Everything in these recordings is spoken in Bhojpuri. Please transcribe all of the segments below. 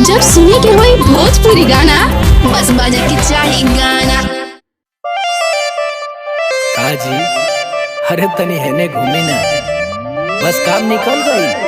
जब सुने के होई भोजपुरी गाना, बस बजे के चाही गाना। काजी, अरे तनी हेने घूमी ना, बस काम निकल गई।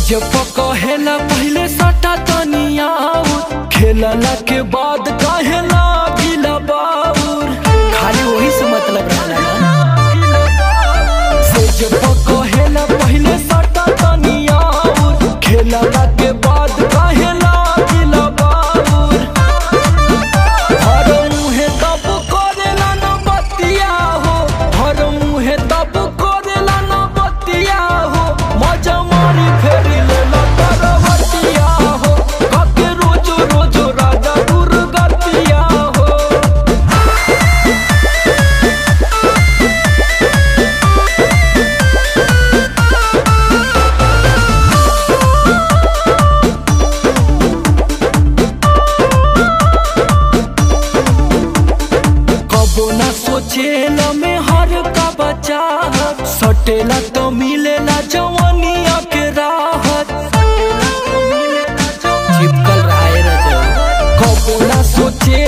जब कहेला पहले सटा तनिया खेलला के बाद कहेला गिला बाउर, खाली वही से मतलब रहला से। जब कहेला पहले सटा तनिया खेलला के बाद कहेला गिला बाउर, हर मुहे तब करेला न बतिया हो, हर मुहे तब करेला न बतिया हो, मजा मारी फेरी सोचेला में हर का बचा सटेला तो मिलेला जवानिया के राहत, चिपकल रहा है रजो। कबो ना सोचे